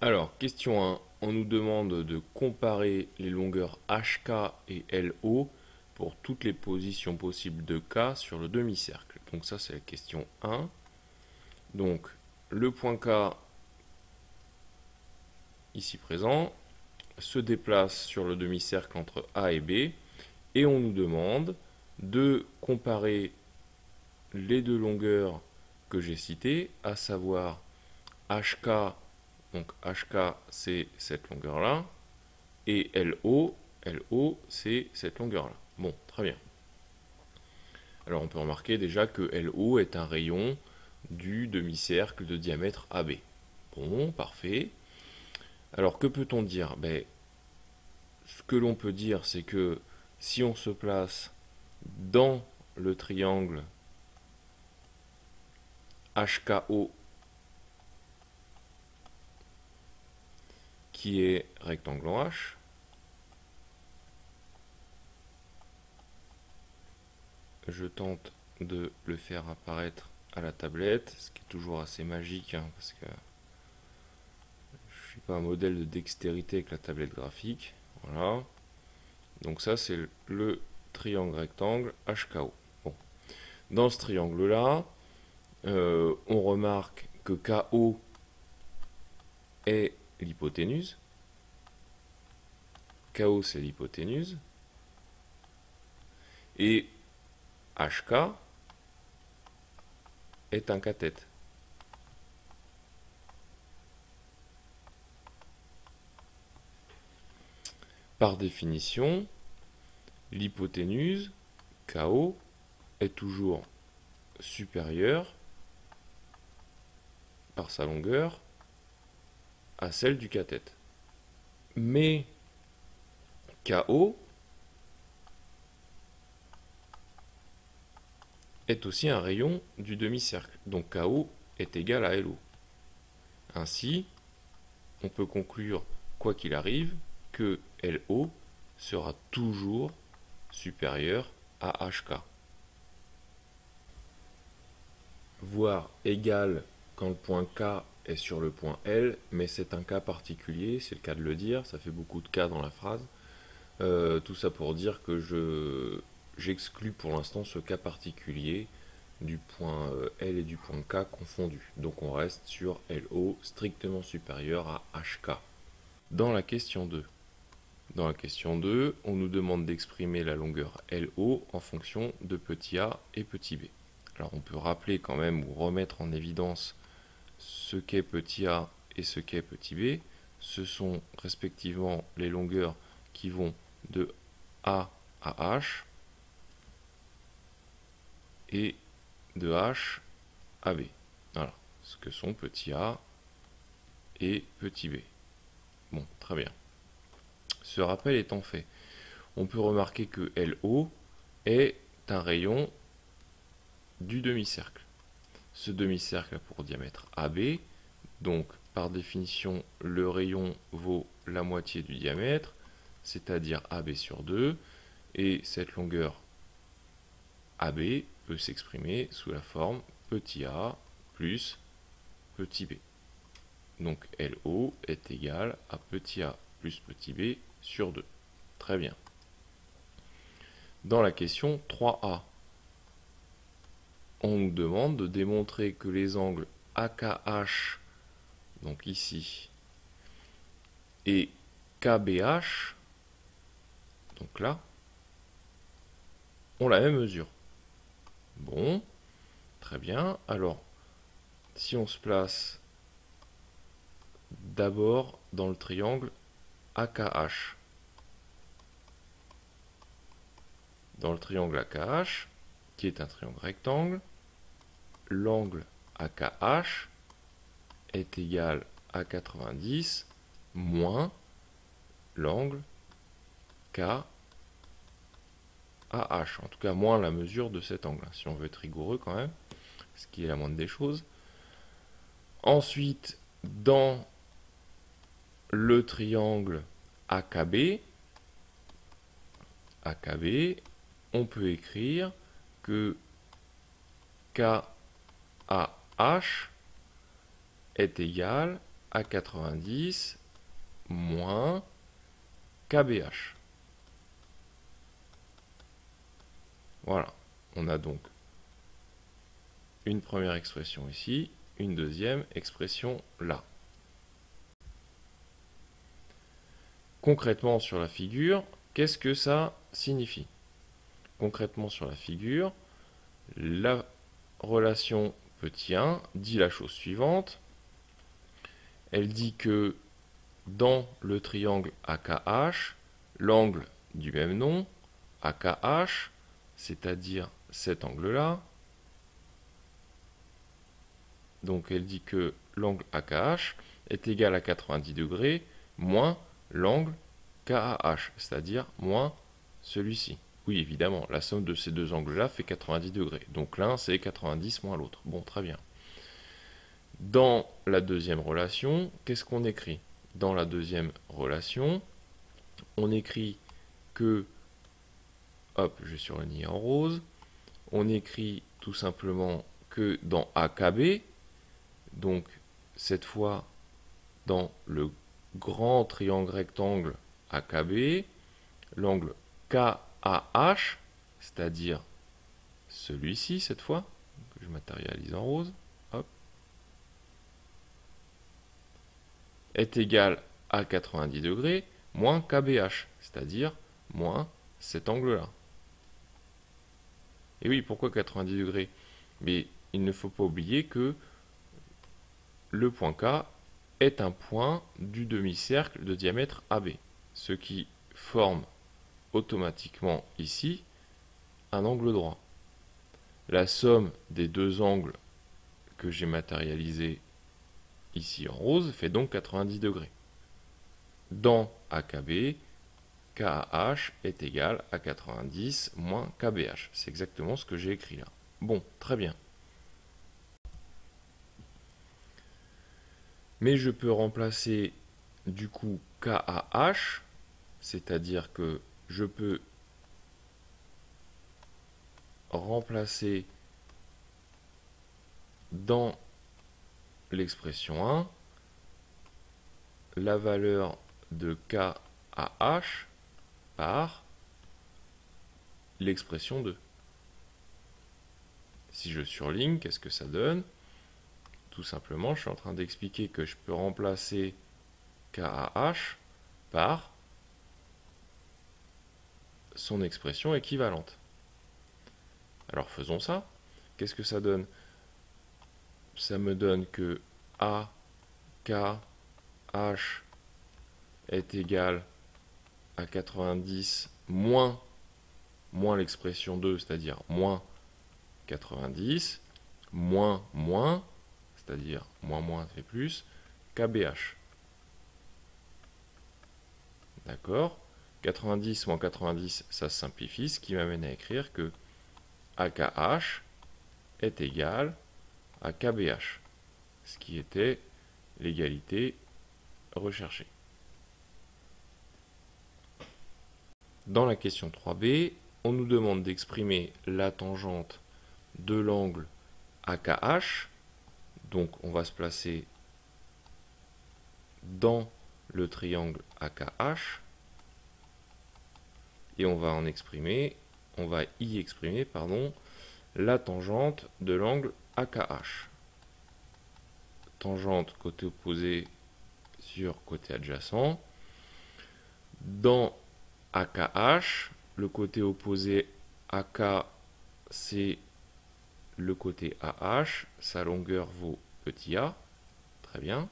Alors, question 1. On nous demande de comparer les longueurs HK et LO pour toutes les positions possibles de K sur le demi-cercle. Donc ça, c'est la question 1. Donc, le point K, ici présent, se déplace sur le demi-cercle entre A et B. Et on nous demande de comparer les deux longueurs que j'ai citées, à savoir HK, donc HK c'est cette longueur-là, et LO c'est cette longueur-là. Bon, très bien. Alors on peut remarquer déjà que LO est un rayon du demi-cercle de diamètre AB. Bon, parfait. Alors que peut-on dire? Ce que l'on peut dire, c'est que si on se place dans le triangle HKO qui est rectangle en H, je tente de le faire apparaître à la tablette, ce qui est toujours assez magique, hein, parce que je ne suis pas un modèle de dextérité avec la tablette graphique. Voilà. Donc ça, c'est le triangle rectangle HKO. Bon. Dans ce triangle-là, on remarque que KO est l'hypoténuse. KO, c'est l'hypoténuse. Et HK est un cathète. Par définition, l'hypoténuse, KO, est toujours supérieure par sa longueur à celle du cathète. Mais KO est aussi un rayon du demi-cercle. Donc KO est égal à LO. Ainsi, on peut conclure, quoi qu'il arrive, que LO sera toujours supérieur à HK. Voire égal quand le point K est sur le point L, mais c'est un cas particulier, c'est le cas de le dire, ça fait beaucoup de cas dans la phrase. Tout ça pour dire que j'exclus pour l'instant ce cas particulier du point L et du point K confondus. Donc on reste sur LO strictement supérieur à HK. Dans la question 2. Dans la question 2, on nous demande d'exprimer la longueur LO en fonction de petit a et petit b. Alors on peut rappeler quand même ou remettre en évidence ce qu'est petit a et ce qu'est petit b. Ce sont respectivement les longueurs qui vont de A à H et de H à B. Voilà ce que sont petit a et petit b. Bon, très bien. Ce rappel étant fait, on peut remarquer que LO est un rayon du demi-cercle. Ce demi-cercle a pour diamètre AB, donc par définition le rayon vaut la moitié du diamètre, c'est-à-dire AB sur 2, et cette longueur AB peut s'exprimer sous la forme petit a plus petit b. Donc LO est égal à petit a plus petit b sur 2. Très bien. Dans la question 3a, on nous demande de démontrer que les angles AKH, donc ici, et KBH, donc là, ont la même mesure. Bon, très bien. Alors, si on se place d'abord dans le triangle AKH, dans le triangle AKH, qui est un triangle rectangle, l'angle AKH est égal à 90 moins l'angle KAH, en tout cas moins la mesure de cet angle, si on veut être rigoureux quand même, ce qui est la moindre des choses. Ensuite, dans le triangle AKB, on peut écrire que KAH est égal à 90 moins KBH. Voilà, on a donc une première expression ici, une deuxième expression là. Concrètement sur la figure, qu'est-ce que ça signifie? Concrètement sur la figure, la relation petit 1 dit la chose suivante. Elle dit que dans le triangle AKH, l'angle du même nom, AKH, c'est-à-dire cet angle-là, donc elle dit que l'angle AKH est égal à 90 degrés moins l'angle KAH, c'est-à-dire moins celui-ci. Oui, évidemment, la somme de ces deux angles-là fait 90 degrés. Donc l'un, c'est 90 moins l'autre. Bon, très bien. Dans la deuxième relation, qu'est-ce qu'on écrit? Dans la deuxième relation, on écrit que, hop, je surligne en rose, on écrit tout simplement que dans AKB, donc cette fois dans le grand triangle rectangle AKB, l'angle KAH, c'est-à-dire celui-ci cette fois, que je matérialise en rose, hop, est égal à 90 degrés moins KBH, c'est-à-dire moins cet angle-là. Et oui, pourquoi 90 degrés? Mais il ne faut pas oublier que le point K est un point du demi-cercle de diamètre AB, ce qui forme automatiquement ici un angle droit. La somme des deux angles que j'ai matérialisés ici en rose fait donc 90 degrés. Dans AKB, KAH est égal à 90 moins KBH. C'est exactement ce que j'ai écrit là. Bon, très bien. Mais je peux remplacer du coup KAH, c'est-à-dire que je peux remplacer dans l'expression 1 la valeur de KAH par l'expression 2. Si je surligne, qu'est-ce que ça donne? Tout simplement, je suis en train d'expliquer que je peux remplacer KAH par son expression équivalente. Alors faisons ça. Qu'est-ce que ça donne? Ça me donne que AKH est égal à 90 moins l'expression 2, c'est-à-dire moins 90, moins, c'est-à-dire moins fait plus, KBH. D'accord? 90 moins 90, ça se simplifie, ce qui m'amène à écrire que AKH est égal à KBH, ce qui était l'égalité recherchée. Dans la question 3b, on nous demande d'exprimer la tangente de l'angle AKH. Donc on va se placer dans le triangle AKH et on va y exprimer la tangente de l'angle AKH. Tangente côté opposé sur côté adjacent. Dans AKH, le côté opposé AK, c'est le côté AH, sa longueur vaut petit a, très bien.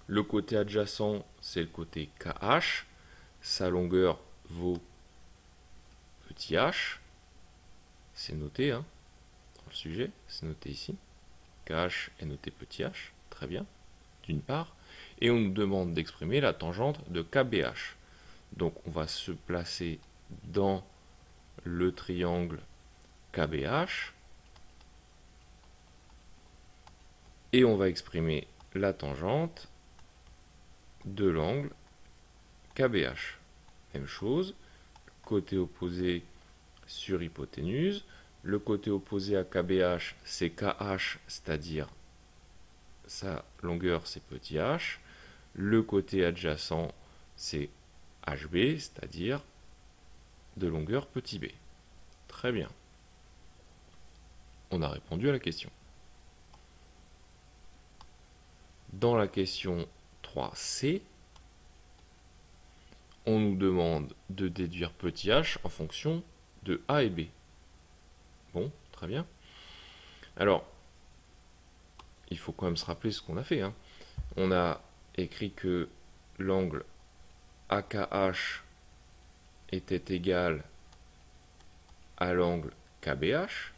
Le côté adjacent, c'est le côté KH, sa longueur vaut petit h, c'est noté dans le sujet, c'est noté ici. KH est noté petit h, très bien, d'une part. Et on nous demande d'exprimer la tangente de KBH. Donc on va se placer dans le triangle KBH et on va exprimer la tangente de l'angle KBH. Même chose, côté opposé sur hypoténuse. Le côté opposé à KBH, c'est KH, c'est-à-dire sa longueur c'est petit h, le côté adjacent c'est hb, c'est-à-dire de longueur petit b. Très bien. On a répondu à la question. Dans la question 3C, on nous demande de déduire petit h en fonction de A et B. Bon, très bien. Alors, il faut quand même se rappeler ce qu'on a fait. On a écrit que l'angle AKH était égal à l'angle KBH.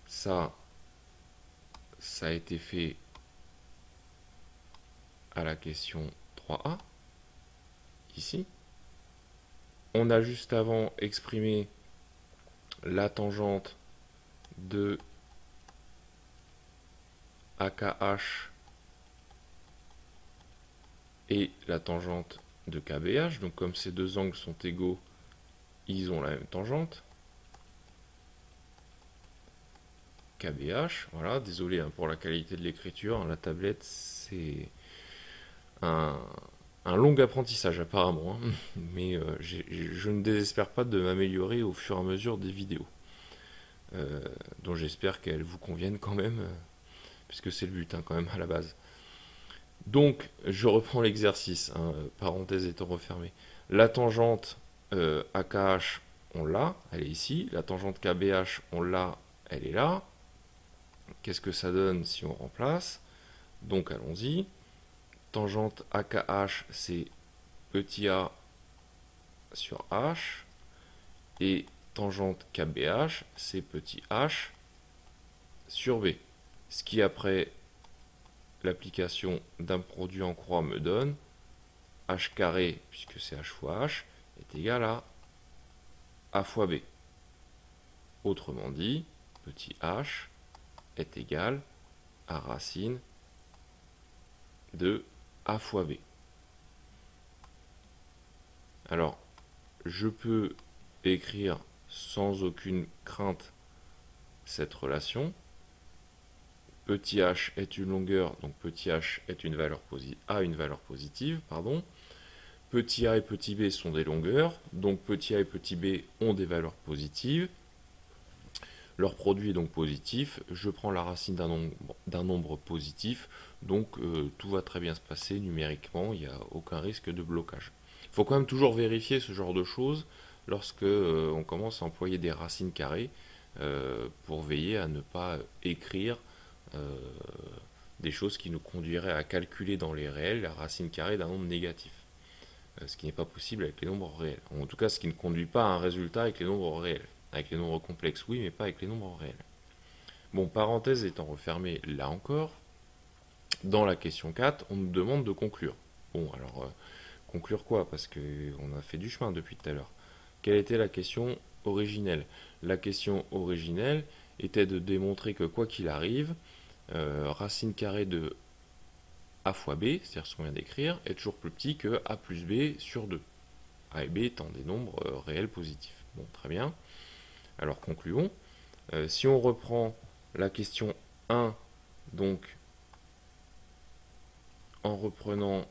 Ça a été fait à la question 3A, ici. On a juste avant exprimé la tangente de AKH et la tangente de KBH. Donc comme ces deux angles sont égaux, ils ont la même tangente. KBH, voilà, désolé pour la qualité de l'écriture, la tablette c'est un long apprentissage apparemment, mais je ne désespère pas de m'améliorer au fur et à mesure des vidéos, dont j'espère qu'elles vous conviennent quand même, puisque c'est le but quand même à la base. Donc je reprends l'exercice, parenthèse étant refermée. La tangente AKH, on l'a, elle est ici. La tangente KBH, on l'a, elle est là. Qu'est-ce que ça donne si on remplace? Donc allons-y. Tangente AKH, c'est petit a sur h. Et tangente KBH, c'est petit h sur b. Ce qui, après l'application d'un produit en croix, me donne h carré, puisque c'est h fois h, est égal à a fois b. Autrement dit, petit h est égal à racine de a fois b. Alors, je peux écrire sans aucune crainte cette relation. Petit h est une longueur, donc petit h est une valeur a une valeur positive, pardon. Petit a et petit b sont des longueurs, donc petit a et petit b ont des valeurs positives. Leur produit est donc positif. Je prends la racine d'un nombre positif, donc tout va très bien se passer numériquement, il n'y a aucun risque de blocage. Il faut quand même toujours vérifier ce genre de choses lorsque on commence à employer des racines carrées pour veiller à ne pas écrire des choses qui nous conduiraient à calculer dans les réels la racine carrée d'un nombre négatif. Ce qui n'est pas possible avec les nombres réels. En tout cas, ce qui ne conduit pas à un résultat avec les nombres réels. Avec les nombres complexes, oui, mais pas avec les nombres réels. Bon, parenthèse étant refermée là encore, dans la question 4, on nous demande de conclure. Bon, alors, conclure quoi? Parce qu'on a fait du chemin depuis tout à l'heure. Quelle était la question originelle? La question originelle était de démontrer que quoi qu'il arrive, racine carrée de a fois b, c'est-à-dire ce qu'on vient d'écrire, est toujours plus petit que a plus b sur 2. A et b étant des nombres réels positifs. Bon, très bien. Alors concluons. Si on reprend la question 1, donc en reprenant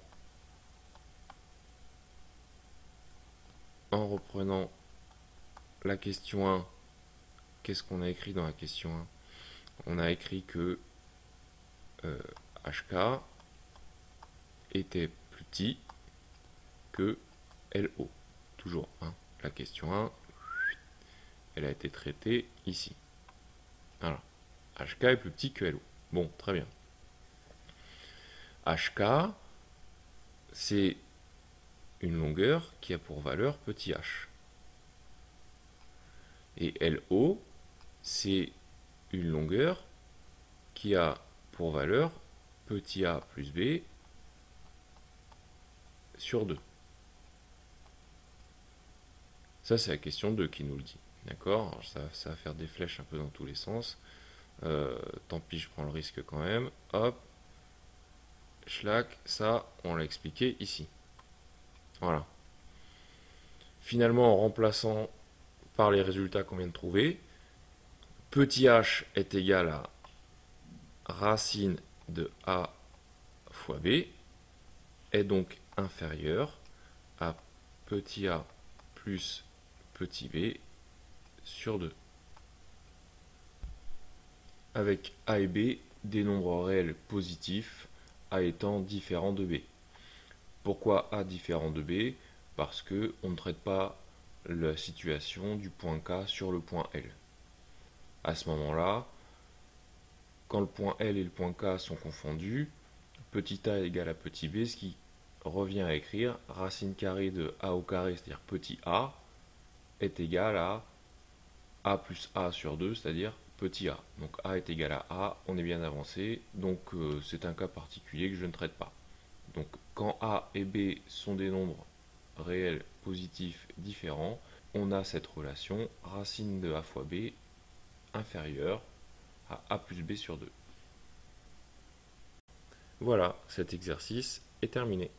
la question 1, qu'est-ce qu'on a écrit dans la question 1? On a écrit que HK était plus petit que LO. Toujours, la question 1, elle a été traitée ici. Voilà. HK est plus petit que LO. Bon, très bien. HK, c'est une longueur qui a pour valeur petit h. Et LO, c'est une longueur qui a pour valeur petit a plus b sur 2. Ça, c'est la question 2 qui nous le dit. D'accord? Ça va faire des flèches un peu dans tous les sens. Tant pis, je prends le risque quand même. Hop. Schlack, ça, on l'a expliqué ici. Voilà. Finalement, en remplaçant par les résultats qu'on vient de trouver, petit h est égal à racine de a fois b est donc inférieure à petit a plus petit b sur 2. Avec a et b des nombres réels positifs, a étant différent de b. Pourquoi a différent de b? Parce qu'on ne traite pas la situation du point K sur le point L. À ce moment-là, quand le point L et le point K sont confondus, petit a égale à petit b, ce qui revient à écrire racine carrée de a au carré, c'est-à-dire petit a, est égal à a plus a sur 2, c'est-à-dire petit a. Donc a est égal à a, on est bien avancé, donc c'est un cas particulier que je ne traite pas. Donc quand a et b sont des nombres réels positifs différents, on a cette relation racine de a fois b inférieure à a plus b sur 2. Voilà, cet exercice est terminé.